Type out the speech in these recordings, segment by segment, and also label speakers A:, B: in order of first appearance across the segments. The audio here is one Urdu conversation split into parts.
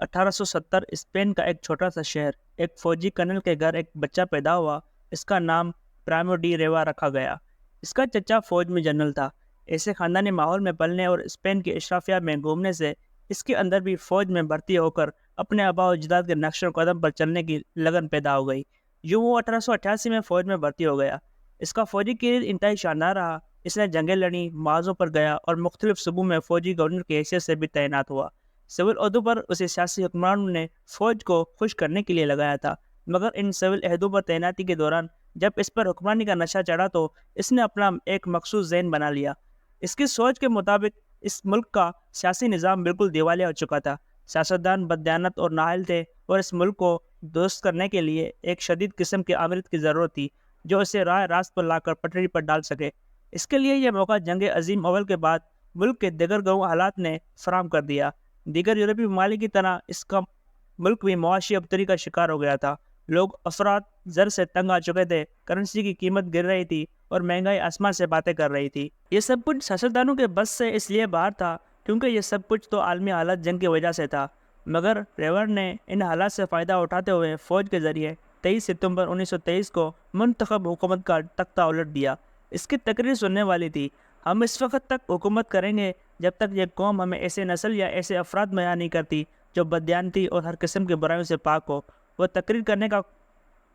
A: 1870 اسپین کا ایک چھوٹا سا شہر، ایک فوجی کرنل کے گھر ایک بچہ پیدا ہوا۔ اس کا نام پرائمو ڈی ریوا رکھا گیا۔ اس کا چچا فوج میں جنرل تھا۔ ایسے خاندانی ماحول میں پلنے اور اسپین کے اشرافیہ میں گھومنے سے اس کے اندر بھی فوج میں بھرتی ہو کر اپنے آباء و اجداد کے نقش و قدم پر چلنے کی لگن پیدا ہو گئی۔ یوں وہ 1888 میں فوج میں بھرتی ہو گیا۔ اس کا فوجی کیریئر انتہائی شاندار رہا۔ اس نے جنگیں لڑیں، معاذوں پر گیا اور مختلف صوبوں میں فوجی گورنر کی حیثیت سے بھی تعینات ہوا۔ سول عہدوں پر اسے سیاسی حکمرانوں نے فوج کو خوش کرنے کے لیے لگایا تھا، مگر ان سول عہدوں پر تعیناتی کے دوران جب اس پر حکمرانی کا نشہ چڑھا تو اس نے اپنا ایک مخصوص ذہن بنا لیا۔ اس کی سوچ کے مطابق اس ملک کا سیاسی نظام بالکل دیوالیہ ہو چکا تھا۔ سیاستدان بددیانت اور نااہل تھے اور اس ملک کو درست کرنے کے لیے ایک شدید قسم کے آمریت کی ضرورت تھی جو اسے راہ راست پر لا کر پٹری پر ڈال سکے۔ اس کے لیے یہ موقع جنگ عظیم اول کے بعد ملک کے دیگر گروہ حالات نے فراہم کر دیا۔ دیگر یورپی ممالک کی طرح اس کا ملک بھی معاشی ابتری کا شکار ہو گیا تھا۔ لوگ افراد زر سے تنگ آ چکے تھے، کرنسی کی قیمت گر رہی تھی اور مہنگائی آسمان سے باتیں کر رہی تھی۔ یہ سب کچھ سیاستدانوں کے بس سے اس لیے باہر تھا کیونکہ یہ سب کچھ تو عالمی حالت جنگ کی وجہ سے تھا، مگر ریور نے ان حالات سے فائدہ اٹھاتے ہوئے فوج کے ذریعے 23 ستمبر 1923 کو منتخب حکومت کا تختہ الٹ دیا۔ اس کی تقریر سننے والی تھی: ہم اس وقت تک حکومت کریں گے جب تک یہ قوم ہمیں ایسے نسل یا ایسے افراد میسر نہیں کرتی جو بددیانتی اور ہر قسم کی برائیوں سے پاک ہو۔ وہ تقریر کرنے کا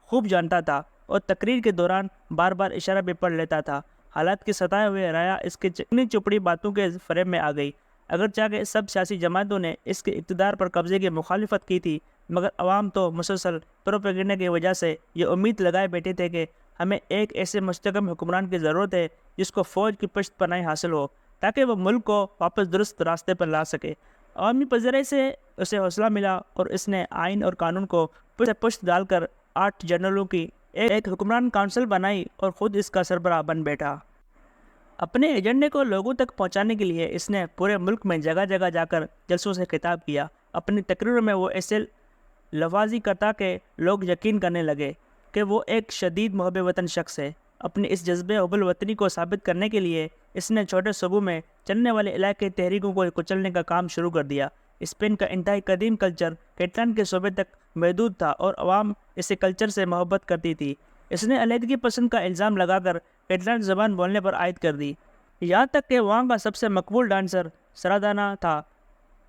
A: خوب جانتا تھا اور تقریر کے دوران بار بار اشارہ بھی پڑھ لیتا تھا۔ حالات کی ستائے ہوئے رایا اس کی چکنی چپڑی باتوں کے فریب میں آ گئی۔ اگرچہ کہ سب سیاسی جماعتوں نے اس کے اقتدار پر قبضے کی مخالفت کی تھی، مگر عوام تو مسلسل پروپیگنڈے کی وجہ سے یہ امید لگائے بیٹھے تھے کہ ہمیں ایک ایسے مستحکم حکمران کی ضرورت ہے جس کو فوج کی پشت پناہی حاصل ہو تاکہ وہ ملک کو واپس درست راستے پر لا سکے۔ عوامی پذیرائی سے اسے حوصلہ ملا اور اس نے آئین اور قانون کو پشت ڈال کر 8 جنرلوں کی ایک حکمران کونسل بنائی اور خود اس کا سربراہ بن بیٹھا۔ اپنے ایجنڈے کو لوگوں تک پہنچانے کے لیے اس نے پورے ملک میں جگہ جگہ جا کر جلسوں سے خطاب کیا۔ اپنی تقریروں میں وہ ایسے لفاظی کرتا کہ لوگ یقین کرنے لگے کہ وہ ایک شدید محب وطن شخص ہے۔ اپنے اس جذبے حب الوطنی کو ثابت کرنے کے لیے اس نے چھوٹے صوبوں میں چلنے والے علاقے تحریکوں کو کچلنے کا کام شروع کر دیا۔ اسپین کا انتہائی قدیم کلچر کیٹلان کے صوبے تک محدود تھا اور عوام اسے کلچر سے محبت کرتی تھی۔ اس نے علیحدگی پسند کا الزام لگا کر کیٹلان زبان بولنے پر عائد کر دی، یہاں تک کہ وہاں کا سب سے مقبول ڈانسر سرادانا تھا۔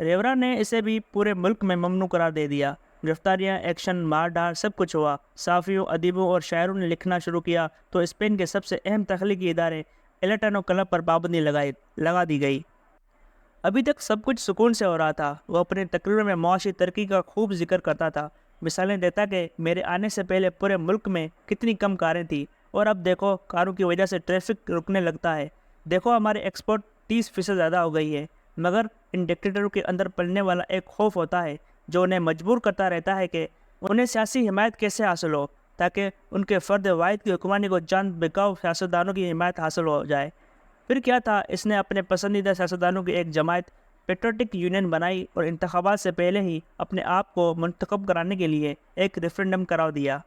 A: ریورا نے اسے بھی پورے ملک میں ممنوع قرار دے دیا۔ گرفتاریاں، ایکشن، مار ڈھار سب کچھ ہوا۔ صحافیوں، ادیبوں اور شاعروں نے لکھنا شروع کیا تو اسپین کے سب سے اہم تخلیقی ادارے ایلیٹانو کلب پر پابندی لگا دی گئی۔ ابھی تک سب کچھ سکون سے ہو رہا تھا۔ وہ اپنی تقریروں میں معاشی ترقی کا خوب ذکر کرتا تھا، مثالیں دیتا کہ میرے آنے سے پہلے پورے ملک میں کتنی کم کاریں تھیں اور اب دیکھو کاروں کی وجہ سے ٹریفک رکنے لگتا ہے، دیکھو ہمارے ایکسپورٹ 30% زیادہ ہو گئی ہے۔ مگر ان ڈکٹیٹروں کے اندر پلنے والا ایک خوف ہوتا ہے جو انہیں مجبور کرتا رہتا ہے کہ انہیں سیاسی حمایت کیسے حاصل ہو تاکہ ان کے فرد واحد کی حکمرانی کو چند بکاؤ سیاستدانوں کی حمایت حاصل ہو جائے۔ پھر کیا تھا، اس نے اپنے پسندیدہ سیاستدانوں کی ایک جماعت پیٹریوٹک یونین بنائی اور انتخابات سے پہلے ہی اپنے آپ کو منتخب کرانے کے لیے ایک ریفرنڈم کرا دیا۔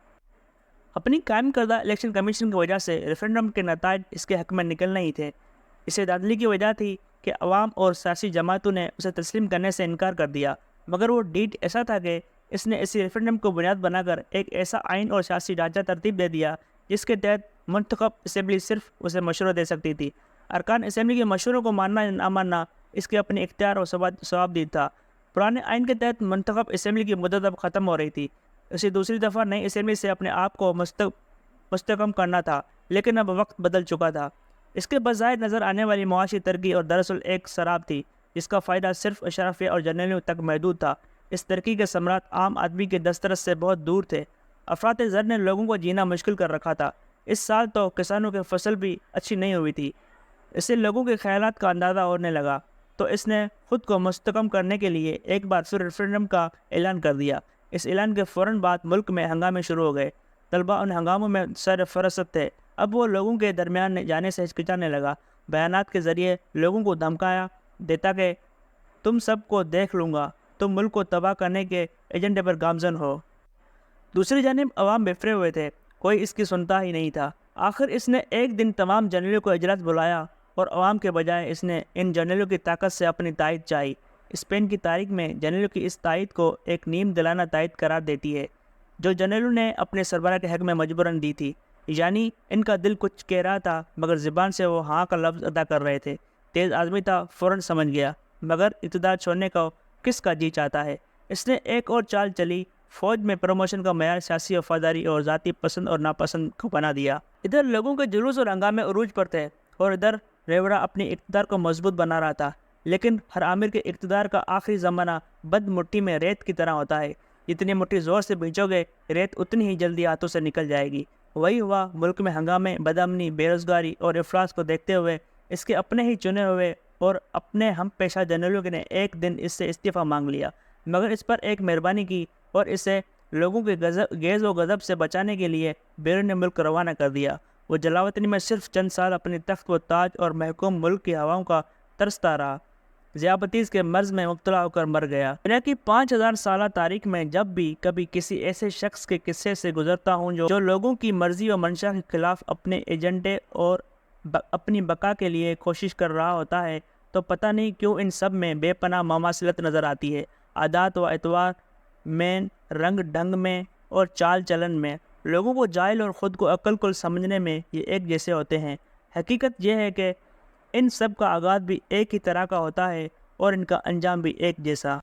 A: اپنی قائم کردہ الیکشن کمیشن کی وجہ سے ریفرنڈم کے نتائج اس کے حق میں نکل نہیں تھے۔ اسے دھاندلی کی وجہ تھی کہ عوام اور سیاسی جماعتوں نے اسے تسلیم کرنے سے انکار کر دیا، مگر وہ ڈیٹ ایسا تھا کہ اس نے اسی ریفرنڈم کو بنیاد بنا کر ایک ایسا آئین اور سیاسی ڈھانچہ ترتیب دے دیا جس کے تحت منتخب اسمبلی صرف اسے مشورہ دے سکتی تھی۔ ارکان اسمبلی کے مشوروں کو ماننا یا نہ ماننا اس کے اپنے اختیار اور ثوابدید تھا۔ پرانے آئین کے تحت منتخب اسمبلی کی مدت اب ختم ہو رہی تھی، اسے دوسری دفعہ نئی اسمبلی سے اپنے آپ کو مستحکم کرنا تھا، لیکن اب وقت بدل چکا تھا۔ اس کے بظاہر نظر آنے والی معاشی ترقی اور دراصل ایک سراب تھی جس کا فائدہ صرف اشرافیہ اور جرنیلوں تک محدود تھا۔ اس ترقی کے ثمرات عام آدمی کے دسترس سے بہت دور تھے۔ افراط زر نے لوگوں کو جینا مشکل کر رکھا تھا۔ اس سال تو کسانوں کی فصل بھی اچھی نہیں ہوئی تھی۔ اس سے لوگوں کے خیالات کا اندازہ ہونے لگا تو اس نے خود کو مستحکم کرنے کے لیے ایک بار پھر ریفرنڈم کا اعلان کر دیا۔ اس اعلان کے فوراً بعد ملک میں ہنگامے شروع ہو گئے۔ طلبہ ان ہنگاموں میں سر فہرست تھے۔ اب وہ لوگوں کے درمیان جانے سے ہچکچانے لگا۔ بیانات کے ذریعے لوگوں کو دھمکایا دیتا کہ تم سب کو دیکھ لوں گا، تم ملک کو تباہ کرنے کے ایجنڈے پر گامزن ہو۔ دوسری جانب عوام بفرے ہوئے تھے، کوئی اس کی سنتا ہی نہیں تھا۔ آخر اس نے ایک دن تمام جرنیلوں کو اجلاس بلایا اور عوام کے بجائے اس نے ان جرنیلوں کی طاقت سے اپنی تائید چاہی۔ اسپین کی تاریخ میں جنرلوں کی اس تائید کو ایک نیم دلانہ تائید قرار دیتی ہے جو جنرلوں نے اپنے سربراہ کے حق میں مجبوراً دی تھی، یعنی ان کا دل کچھ کہہ رہا تھا مگر زبان سے وہ ہاں کا لفظ ادا کر رہے تھے۔ تیز آدمی تھا، فوراً سمجھ گیا، مگر اقتدار چھوڑنے کو کس کا جی چاہتا ہے۔ اس نے ایک اور چال چلی، فوج میں پروموشن کا معیار سیاسی وفاداری اور ذاتی پسند اور ناپسند کو بنا دیا۔ ادھر لوگوں کے جلوس اور ہنگامے عروج پر تھے اور ادھر ریورا اپنی اقتدار کو مضبوط بنا رہا تھا، لیکن ہر آمر کے اقتدار کا آخری زمانہ بد مٹھی میں ریت کی طرح ہوتا ہے، جتنی مٹھی زور سے بھینچو گے ریت اتنی ہی جلدی ہاتھوں سے نکل جائے گی۔ وہی ہوا، ملک میں ہنگامے، بدامنی، بے روزگاری اور افلاس کو دیکھتے ہوئے اس کے اپنے ہی چنے ہوئے اور اپنے ہم پیشہ جنرلوں نے ایک دن اس سے استعفیٰ مانگ لیا، مگر اس پر ایک مہربانی کی اور اسے لوگوں کے گیز و غضب سے بچانے کے لیے بیرون ملک روانہ کر دیا۔ وہ جلاوطنی میں صرف چند سال اپنی تخت و تاج اور محکوم ملک کی ہواؤں کا ترستا رہا، ذیابطیس کے مرض میں مبتلا ہو کر مر گیا۔ دنیا کی 5000 سالہ تاریخ میں جب بھی کبھی کسی ایسے شخص کے قصے سے گزرتا ہوں جو لوگوں کی مرضی و منشا کے خلاف اپنے ایجنڈے اور اپنی بقا کے لیے کوشش کر رہا ہوتا ہے تو پتہ نہیں کیوں ان سب میں بے پناہ مماثلت نظر آتی ہے، عادات و اطوار میں، رنگ ڈھنگ میں اور چال چلن میں۔ لوگوں کو جاہل اور خود کو عقل کل سمجھنے میں یہ ایک جیسے ہوتے ہیں۔ حقیقت یہ ہے کہ ان سب کا آغاز بھی ایک ہی طرح کا ہوتا ہے اور ان کا انجام بھی ایک جیسا۔